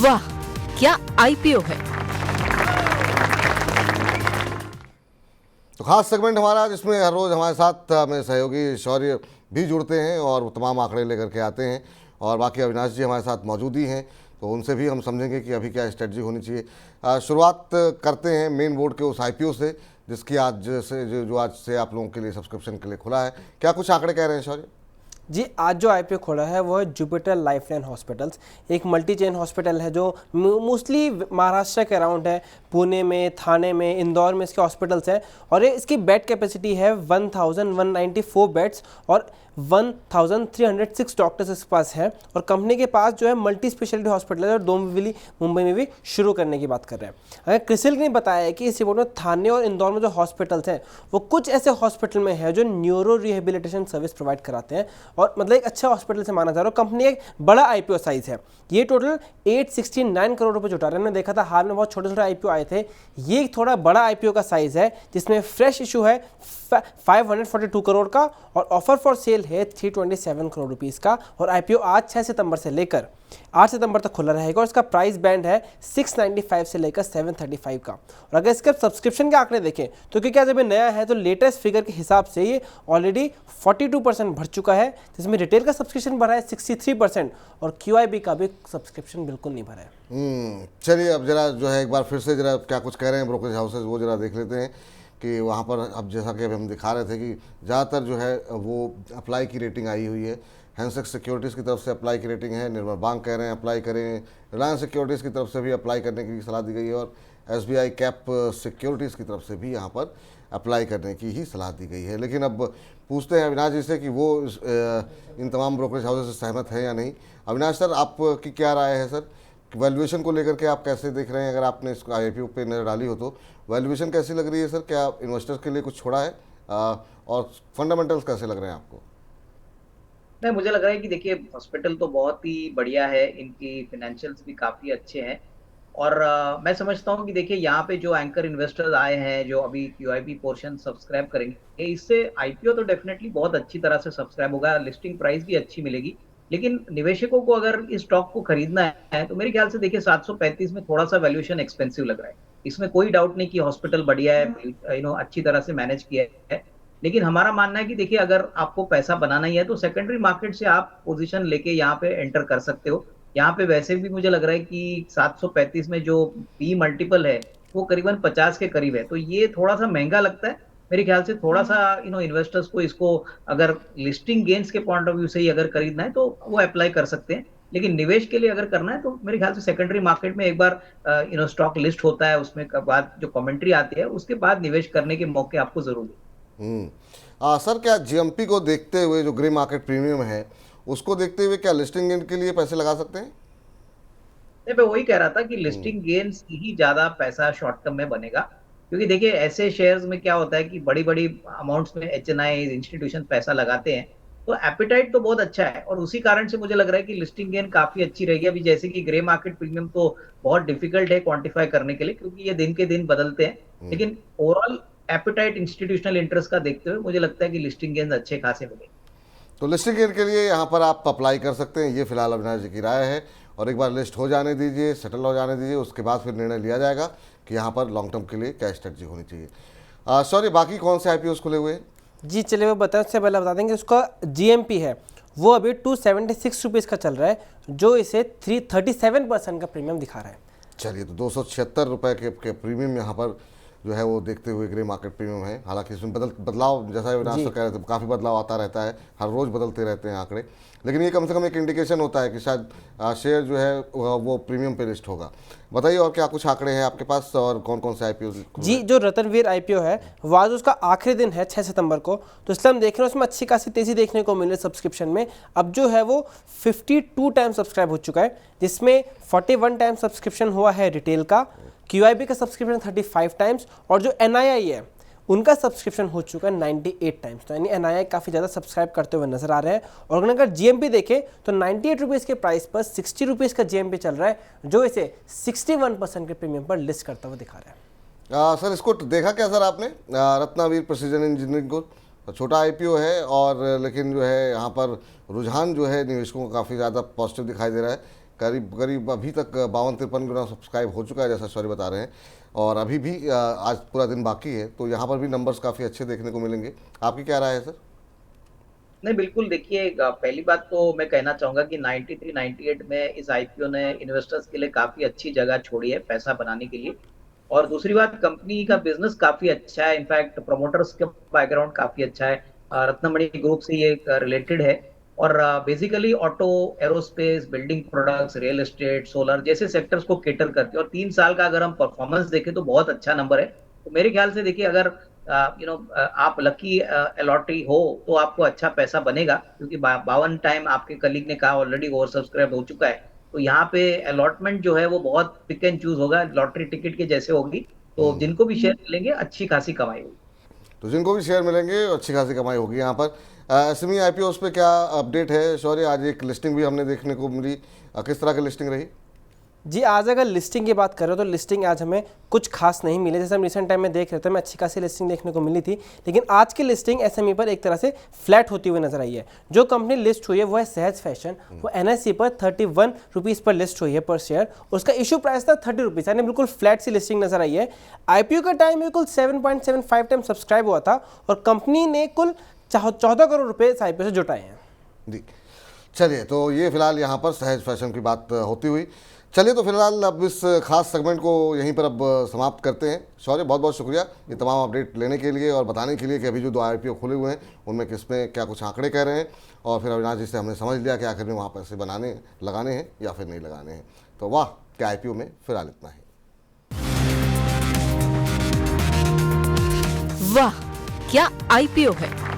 वाह, क्या आईपीओ है। तो खास सेगमेंट हमारा जिसमें हर रोज़ हमारे साथ हमें सहयोगी शौर्य भी जुड़ते हैं और वो तमाम आंकड़े लेकर के आते हैं, और बाकी अविनाश जी हमारे साथ मौजूद ही हैं, तो उनसे भी हम समझेंगे कि अभी क्या स्ट्रेटजी होनी चाहिए। शुरुआत करते हैं मेन बोर्ड के उस आईपीओ से जिसकी आज से जो आज से आप लोगों के लिए सब्सक्रिप्शन के लिए खुला है। क्या कुछ आंकड़े कह रहे हैं शौर्य? जी, आज जो आईपीओ खोला है वो है जुपिटर लाइफलाइन हॉस्पिटल्स। एक मल्टी चेन हॉस्पिटल है जो मोस्टली महाराष्ट्र के अराउंड है। पुणे में, थाने में, इंदौर में इसके हॉस्पिटल्स हैं और ये इसकी बेड कैपेसिटी है 1194 बेड्स और 1306 डॉक्टर्स इसके पास है। और कंपनी के पास जो है मल्टी स्पेशलिटी हॉस्पिटल है और डोंबिवली मुंबई में भी शुरू करने की बात कर रहे हैं। अगर क्रिसिल ने बताया है कि इस रिपोर्ट में थाने और इंदौर में जो हॉस्पिटल्स हैं वो कुछ ऐसे हॉस्पिटल में है जो न्यूरो रिहेबिलिटेशन सर्विस प्रोवाइड कराते हैं और मतलब एक अच्छा हॉस्पिटल से माना जा रहा है। कंपनी एक बड़ा आईपीओ साइज है, ये टोटल 869 करोड़ रुपए जुटा रहे हैं। हमने देखा था हाल में बहुत छोटे छोटे आईपीओ आए थे, ये थोड़ा बड़ा आईपीओ का साइज है जिसमें फ्रेश इशू है 542 करोड़ का और ऑफर फॉर सेल है 327 करोड़ रुपीस का। और आईपीओ आज 6 सितंबर से लेकर 8 सितंबर तक खुला रहेगा और इसका प्राइस बैंड है 695 से लेकर 735 का। और अगर इसके सब्सक्रिप्शन के आंकड़े देखें तो क्योंकि जब ये नया है तो लेटेस्ट फिगर के हिसाब से ये ऑलरेडी 42% भर चुका है, जिसमें रिटेल का सब्सक्रिप्शन भरा है 63% और क्यूआईबी का भी सब्सक्रिप्शन बिल्कुल नहीं भरा है। चलिए अब जरा जो है एक बार फिर से जरा क्या कुछ कह रहे हैं ब्रोकरेज हाउसेज वो जरा देख लेते हैं कि वहाँ पर अब जैसा कि अभी हम दिखा रहे थे कि ज़्यादातर जो है वो अप्लाई की रेटिंग आई हुई है। हैंसेक्स सिक्योरिटीज़ की तरफ से अप्लाई की रेटिंग है, निर्मल बैंक कह रहे हैं अप्लाई करें, रिलायंस सिक्योरिटीज़ की तरफ से भी अप्लाई करने की सलाह दी गई है और एसबीआई कैप सिक्योरिटीज़ की तरफ से भी यहाँ पर अप्लाई करने की ही सलाह दी गई है। लेकिन अब पूछते हैं अविनाश जी से कि वो इन तमाम ब्रोकरेज हाउसेज से सहमत हैं या नहीं। अविनाश सर, आपकी क्या राय है सर? वैल्यूएशन को लेकर के आप कैसे देख रहे हैं? अगर आपने इसको आईपीओ पे नज़र डाली हो तो वैल्यूएशन कैसी लग रही है सर? क्या इन्वेस्टर्स के लिए कुछ छोड़ा है और फंडामेंटल्स कैसे लग रहे हैं आपको? नहीं, मुझे लग रहा है कि देखिए हॉस्पिटल तो बहुत ही बढ़िया है, इनकी फाइनेंशियल्स भी काफ़ी अच्छे हैं और मैं समझता हूँ कि देखिए यहाँ पे जो एंकर इन्वेस्टर्स आए हैं जो अभी क्यूआईबी पोर्शन सब्सक्राइब करेंगे, इससे आईपीओ तो डेफिनेटली बहुत अच्छी तरह से सब्सक्राइब होगा, लिस्टिंग प्राइस भी अच्छी मिलेगी। लेकिन निवेशकों को अगर इस स्टॉक को खरीदना है तो मेरे ख्याल से देखिए 735 में थोड़ा सा वैल्यूएशन एक्सपेंसिव लग रहा है। इसमें कोई डाउट नहीं कि हॉस्पिटल बढ़िया है, अच्छी तरह से मैनेज किया है। लेकिन हमारा मानना है कि देखिए अगर आपको पैसा बनाना ही है तो सेकेंडरी मार्केट से आप पोजीशन लेके यहाँ पे एंटर कर सकते हो। यहाँ पे वैसे भी मुझे लग रहा है कि 735 में जो पी मल्टीपल है वो करीबन 50 के करीब है, तो ये थोड़ा सा महंगा लगता है मेरे ख्याल से। थोड़ा सा इन्वेस्टर्स को इसको अगर लिस्टिंग गेन्स के पॉइंट ऑफ व्यू से ही अगर खरीदना है तो वो अप्लाई कर सकते हैं। लेकिन निवेश के लिए अगर करना है तो मेरे ख्याल से सेकेंडरी मार्केट में एक बार स्टॉक लिस्ट होता है, उसमें बाद जो कमेंट्री आती है उसके बाद निवेश करने के मौके आपको जरूर। सर, क्या जीएमपी को देखते हुए जो ग्रे मार्केट प्रीमियम है उसको देखते हुए क्या लिस्टिंग गेन के लिए पैसे लगा सकते हैं? मैं वही कह रहा था कि लिस्टिंग गेन्स ही ज्यादा पैसा शॉर्ट टर्म में बनेगा, क्योंकि देखिए ऐसे शेयर्स में क्या होता है कि बड़ी बड़ी अमाउंट्स में एचएनआई इंस्टीट्यूशन पैसा लगाते हैं, तो एपिटाइट तो बहुत अच्छा है और उसी कारण से मुझे लग रहा है कि लिस्टिंग गेन काफी अच्छी रहेगी। अभी जैसे कि ग्रे मार्केट प्रीमियम तो बहुत डिफिकल्ट है क्वांटिफाई करने के लिए क्योंकि ये दिन के दिन बदलते हैं, लेकिन ओवरऑल एपिटाइट इंस्टीट्यूशनल इंटरेस्ट का देखते हुए मुझे लगता है कि लिस्टिंग गेन्स अच्छे खासे मिलेंगे। तो लिस्टिंग गेन के लिए यहाँ पर आप अप्लाई कर सकते हैं, ये फिलहाल अविनाश जी की राय है। और एक बार लिस्ट हो जाने दीजिए, सेटल हो जाने दीजिए, उसके बाद फिर निर्णय लिया जाएगा कि यहाँ पर लॉन्ग टर्म के लिए क्या स्ट्रेटजी होनी चाहिए। सॉरी, बाकी कौन से आईपीओ खुले हुए हैं? जी चलिए वो बताएं, उससे पहले बता देंगे उसका जीएमपी है वो अभी 276 रुपीज़ का चल रहा है, जो इसे 37% का प्रीमियम दिखा रहा है। चलिए, तो 276 रुपये के प्रीमियम यहाँ पर जो है वो देखते हुए ग्रे मार्केट प्रीमियम है। हालांकि इसमें बदलाव जैसा विनाश कह रहे थे काफ़ी बदलाव आता रहता है, हर रोज़ बदलते रहते हैं आंकड़े, लेकिन ये कम से कम एक इंडिकेशन होता है कि शायद शेयर जो है वो प्रीमियम पे लिस्ट होगा। बताइए और क्या कुछ आंकड़े हैं आपके पास और कौन कौन से आईपीओ? जी, जो रतनवीर आईपीओ है वो आज उसका आखिरी दिन है 6 सितंबर को, तो इसलिए हम देख रहे हैं उसमें अच्छी खासी तेज़ी देखने को मिल रही है सब्सक्रिप्शन में। अब जो है वो 52 टाइम सब्सक्राइब हो चुका है, जिसमें 41 टाइम सब्सक्रिप्शन हुआ है रिटेल का, क्यूआईबी का सब्सक्रिप्शन 35 टाइम्स और जो एनआईआई है उनका सब्सक्रिप्शन हो चुका है 98 टाइम्स। तो यानी एनआईआई काफ़ी ज़्यादा सब्सक्राइब करते हुए नजर आ रहे हैं। और अगर जीएमपी देखें तो 98 रुपीज़ के प्राइस पर 60 रुपीज़ का जीएमपी चल रहा है, जो इसे 61% के प्रीमियम पर लिस्ट करता हुआ दिखा रहा है। सर, इसको देखा क्या सर आपने? रत्नावीर प्रिसीजन इंजीनियरिंग को छोटा आईपीओ है और लेकिन जो है यहाँ पर रुझान जो है निवेशकों को काफ़ी ज़्यादा पॉजिटिव दिखाई दे रहा है। करीब करीब अभी तक 52-53 गुना सब्सक्राइब हो चुका है जैसा शौर्य बता रहे हैं, और अभी भी आज पूरा दिन बाकी है, तो यहाँ पर भी नंबर्स काफ़ी अच्छे देखने को मिलेंगे। आपकी क्या राय है सर? नहीं, बिल्कुल देखिए, पहली बात तो मैं कहना चाहूंगा कि 93-98 में इस आईपीओ ने इन्वेस्टर्स के लिए काफी अच्छी जगह छोड़ी है पैसा बनाने के लिए। और दूसरी बात, कंपनी का बिजनेस काफी अच्छा है, इनफैक्ट प्रमोटर्स का बैकग्राउंड काफी अच्छा है, रत्नमणि ग्रुप से ये रिलेटेड है। और basically auto, aerospace, building products, real estate, solar जैसे सेक्टर्स को केटर करते हैं। और 3 साल का अगर हम परफॉर्मेंस देखें तो बहुत अच्छा नंबर है। तो मेरे ख्याल से देखिए, अगर आप लकी अलॉटरी हो तो आपको अच्छा पैसा बनेगा, क्योंकि 52 टाइम आपके कलीग ने कहा ऑलरेडी ओवर सब्सक्राइब हो चुका है। तो यहाँ पे अलॉटमेंट जो है वो बहुत पिक एंड चूज होगा, लॉटरी टिकट के जैसे होगी। तो जिनको भी शेयर मिलेंगे अच्छी खासी कमाई होगी। तो जिनको भी शेयर मिलेंगे अच्छी खासी कमाई होगी। यहाँ पर एसएमई आईपीओ पे क्या अपडेट है शौर्य? आज एक लिस्टिंग भी हमने देखने को मिली, किस तरह की लिस्टिंग रही? जी, आज अगर लिस्टिंग की बात करें तो लिस्टिंग आज हमें कुछ खास नहीं मिले। जैसे हम रिसेंट टाइम में देख रहे थे, हमें अच्छी खासी लिस्टिंग देखने को मिली थी, लेकिन आज की लिस्टिंग एसएमई पर एक तरह से फ्लैट होती हुई नजर आई है। जो कंपनी लिस्ट हुई है वो है सहज फैशन, वो एनएसई पर 31 रुपीज़ पर लिस्ट हुई है पर शेयर। उसका इशू प्राइस था 30 रुपीज़, यानी बिल्कुल फ्लैट सी लिस्टिंग नजर आई है। आईपीओ का टाइम बिल्कुल 7.75 टाइम सब्सक्राइब हुआ था और कंपनी ने कुल 14 करोड़ रुपये इस आईपीओ से जुटाए हैं। जी, चलिए, तो ये फिलहाल यहाँ पर सहज फैशन की बात होती हुई। चलिए, तो फिलहाल अब इस खास सेगमेंट को यहीं पर अब समाप्त करते हैं। शौर्य, बहुत बहुत शुक्रिया ये तमाम अपडेट लेने के लिए और बताने के लिए कि अभी जो 2 आईपीओ खुले हुए हैं उनमें किसमें क्या कुछ आंकड़े कह रहे हैं, और फिर अविनाश जी से हमने समझ लिया कि आखिर में वहाँ पैसे लगाने हैं या फिर नहीं लगाने हैं। तो वाह, क्या आईपीओ में फिलहाल इतना ही। वाह, क्या आईपीओ है।